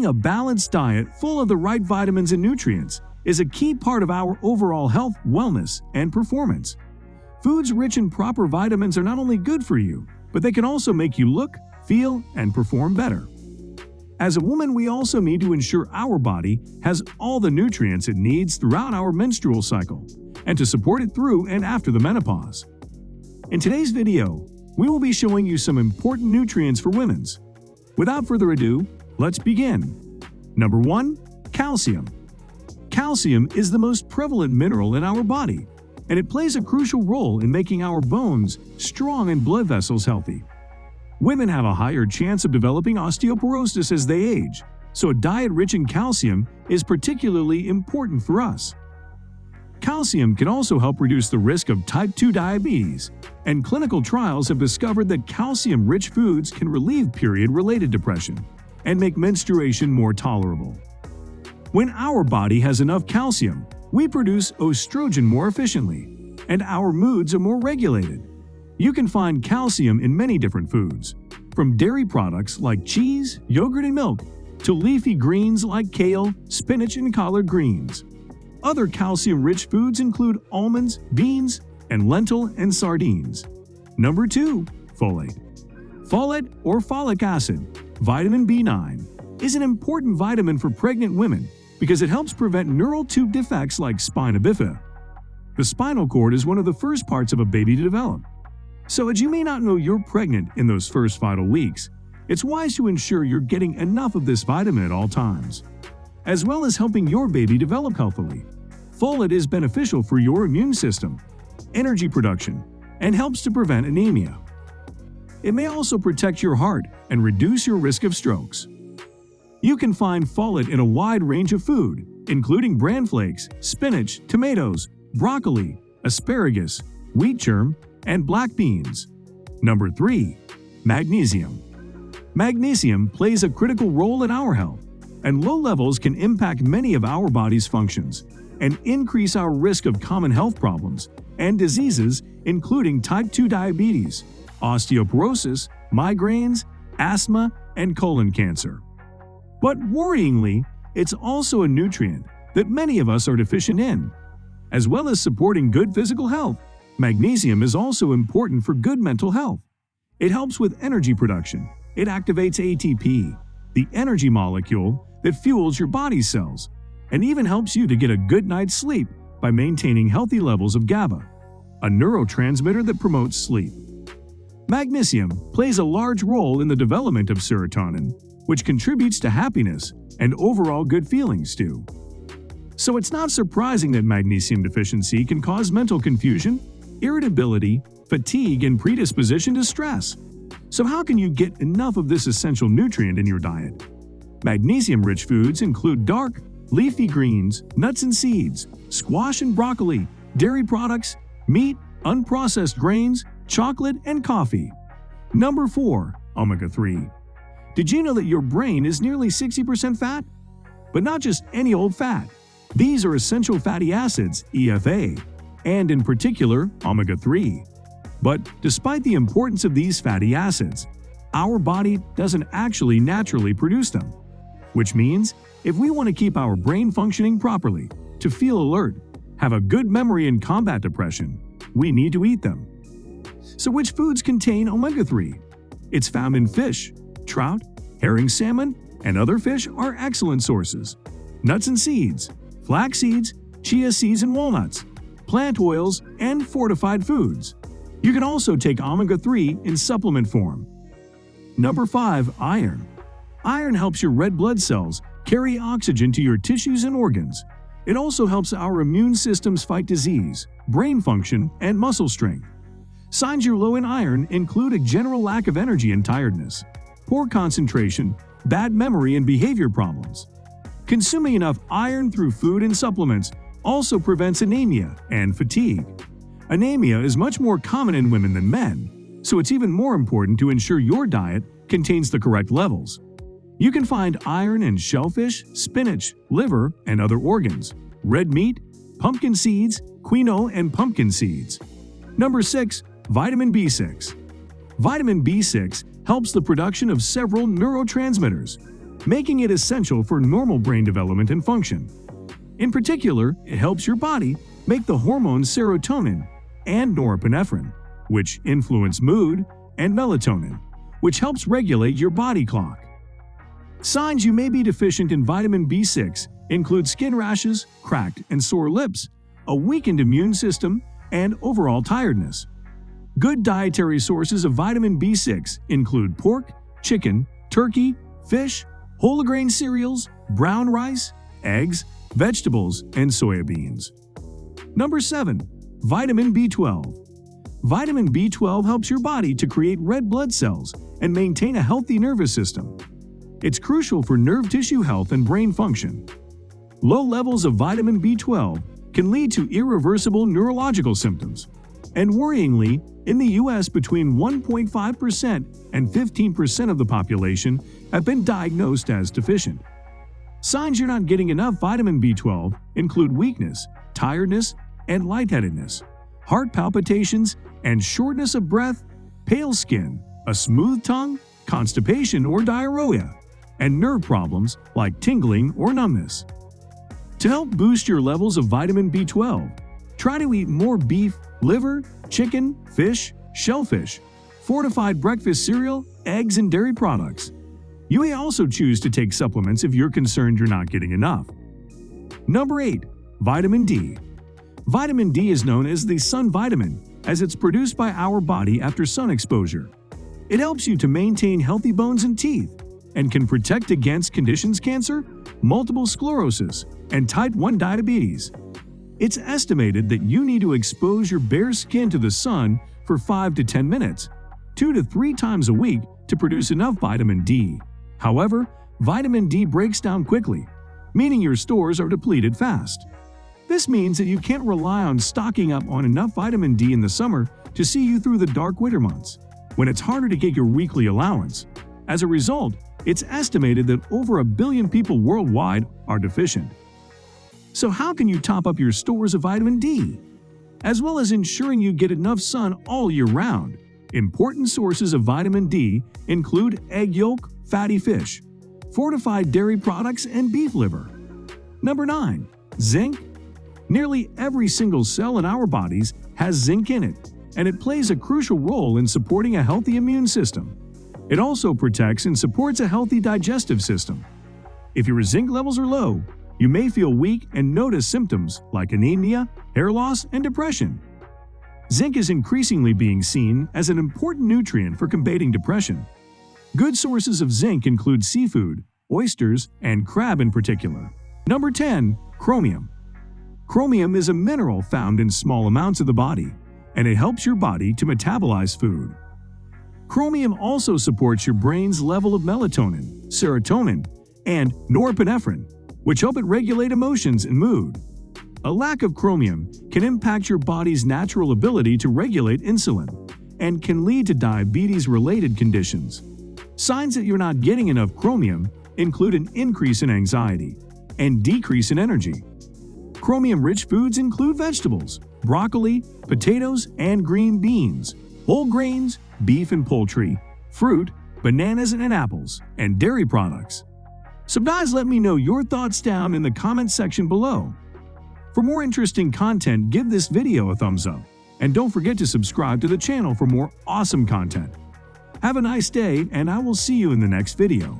Eating a balanced diet full of the right vitamins and nutrients is a key part of our overall health, wellness, and performance. Foods rich in proper vitamins are not only good for you, but they can also make you look, feel, and perform better. As a woman, we also need to ensure our body has all the nutrients it needs throughout our menstrual cycle and to support it through and after the menopause. In today's video, we will be showing you some important nutrients for women. Without further ado, let's begin. Number 1. Calcium. Calcium is the most prevalent mineral in our body, and it plays a crucial role in making our bones strong and blood vessels healthy. Women have a higher chance of developing osteoporosis as they age, so a diet rich in calcium is particularly important for us. Calcium can also help reduce the risk of type 2 diabetes, and clinical trials have discovered that calcium-rich foods can relieve period-related depression and make menstruation more tolerable. When our body has enough calcium, we produce estrogen more efficiently, and our moods are more regulated. You can find calcium in many different foods, from dairy products like cheese, yogurt, and milk, to leafy greens like kale, spinach, and collard greens. Other calcium-rich foods include almonds, beans, and lentil and sardines. Number 2. Folate. Folate, or folic acid, vitamin B9, is an important vitamin for pregnant women because it helps prevent neural tube defects like spina bifida. The spinal cord is one of the first parts of a baby to develop. So as you may not know you're pregnant in those first vital weeks, it's wise to ensure you're getting enough of this vitamin at all times. As well as helping your baby develop healthily, folate is beneficial for your immune system, energy production, and helps to prevent anemia. It may also protect your heart and reduce your risk of strokes. You can find folate in a wide range of food, including bran flakes, spinach, tomatoes, broccoli, asparagus, wheat germ, and black beans. Number 3. Magnesium. Magnesium plays a critical role in our health, and low levels can impact many of our body's functions and increase our risk of common health problems and diseases including type 2 diabetes, osteoporosis, migraines, asthma, and colon cancer. But worryingly, it's also a nutrient that many of us are deficient in. As well as supporting good physical health, magnesium is also important for good mental health. It helps with energy production. It activates ATP, the energy molecule that fuels your body's cells, and even helps you to get a good night's sleep by maintaining healthy levels of GABA, a neurotransmitter that promotes sleep. Magnesium plays a large role in the development of serotonin, which contributes to happiness and overall good feelings too. So it's not surprising that magnesium deficiency can cause mental confusion, irritability, fatigue, and predisposition to stress. So how can you get enough of this essential nutrient in your diet? Magnesium-rich foods include dark, leafy greens, nuts and seeds, squash and broccoli, dairy products, meat, unprocessed grains, chocolate, and coffee. Number 4. Omega-3. Did you know that your brain is nearly 60% fat? But not just any old fat. These are essential fatty acids, EFA, and in particular, omega-3. But despite the importance of these fatty acids, our body doesn't actually naturally produce them. Which means, if we want to keep our brain functioning properly, to feel alert, have a good memory and combat depression, we need to eat them. So which foods contain omega-3? It's found in fish. Trout, herring, salmon, and other fish are excellent sources. Nuts and seeds, flax seeds, chia seeds and walnuts, plant oils, and fortified foods. You can also take omega-3 in supplement form. Number 5. Iron. Iron helps your red blood cells carry oxygen to your tissues and organs. It also helps our immune systems fight disease, brain function, and muscle strength. Signs you're low in iron include a general lack of energy and tiredness, poor concentration, bad memory, and behavior problems. Consuming enough iron through food and supplements also prevents anemia and fatigue. Anemia is much more common in women than men, so it's even more important to ensure your diet contains the correct levels. You can find iron in shellfish, spinach, liver, and other organs, red meat, pumpkin seeds, quinoa, and pumpkin seeds. Number 6. Vitamin B6. Vitamin B6 helps the production of several neurotransmitters. making it essential for normal brain development and function. In particular, it helps your body make the hormones serotonin and norepinephrine, which influence mood, and melatonin, which helps regulate your body clock. Signs you may be deficient in vitamin B6 include skin rashes, cracked and sore lips, a weakened immune system, and overall tiredness. Good dietary sources of vitamin B6 include pork, chicken, turkey, fish, whole grain cereals, brown rice, eggs, vegetables, and soya beans. Number 7. Vitamin B12. Vitamin B12 helps your body to create red blood cells and maintain a healthy nervous system. It's crucial for nerve tissue health and brain function. Low levels of vitamin B12 can lead to irreversible neurological symptoms. And worryingly, in the US, between 1.5% and 15% of the population have been diagnosed as deficient. Signs you're not getting enough vitamin B12 include weakness, tiredness, and lightheadedness, heart palpitations and shortness of breath, pale skin, a smooth tongue, constipation or diarrhea, and nerve problems like tingling or numbness. To help boost your levels of vitamin B12, try to eat more beef, liver, chicken, fish, shellfish, fortified breakfast cereal, eggs, and dairy products. You may also choose to take supplements if you're concerned you're not getting enough. Number 8. Vitamin D. Vitamin D is known as the sun vitamin as it's produced by our body after sun exposure. It helps you to maintain healthy bones and teeth and can protect against conditions cancer, multiple sclerosis, and type 1 diabetes. It's estimated that you need to expose your bare skin to the sun for 5 to 10 minutes, 2 to 3 times a week to produce enough vitamin D. However, vitamin D breaks down quickly, meaning your stores are depleted fast. This means that you can't rely on stocking up on enough vitamin D in the summer to see you through the dark winter months, when it's harder to get your weekly allowance. As a result, it's estimated that over 1 billion people worldwide are deficient. So how can you top up your stores of vitamin D? As well as ensuring you get enough sun all year round, important sources of vitamin D include egg yolk, fatty fish, fortified dairy products, and beef liver. Number 9. Zinc. Nearly every single cell in our bodies has zinc in it, and it plays a crucial role in supporting a healthy immune system. It also protects and supports a healthy digestive system. If your zinc levels are low, you may feel weak and notice symptoms like anemia, hair loss, and depression. Zinc is increasingly being seen as an important nutrient for combating depression. Good sources of zinc include seafood, oysters, and crab in particular. Number 10. Chromium. Chromium is a mineral found in small amounts of the body, and it helps your body to metabolize food. Chromium also supports your brain's level of melatonin, serotonin, and norepinephrine, which help it regulate emotions and mood. A lack of chromium can impact your body's natural ability to regulate insulin and can lead to diabetes-related conditions. Signs that you're not getting enough chromium include an increase in anxiety and decrease in energy. Chromium-rich foods include vegetables, broccoli, potatoes, and green beans, whole grains, beef and poultry, fruit, bananas and apples, and dairy products. So guys, let me know your thoughts down in the comment section below. For more interesting content, give this video a thumbs up, and don't forget to subscribe to the channel for more awesome content. Have a nice day, and I will see you in the next video.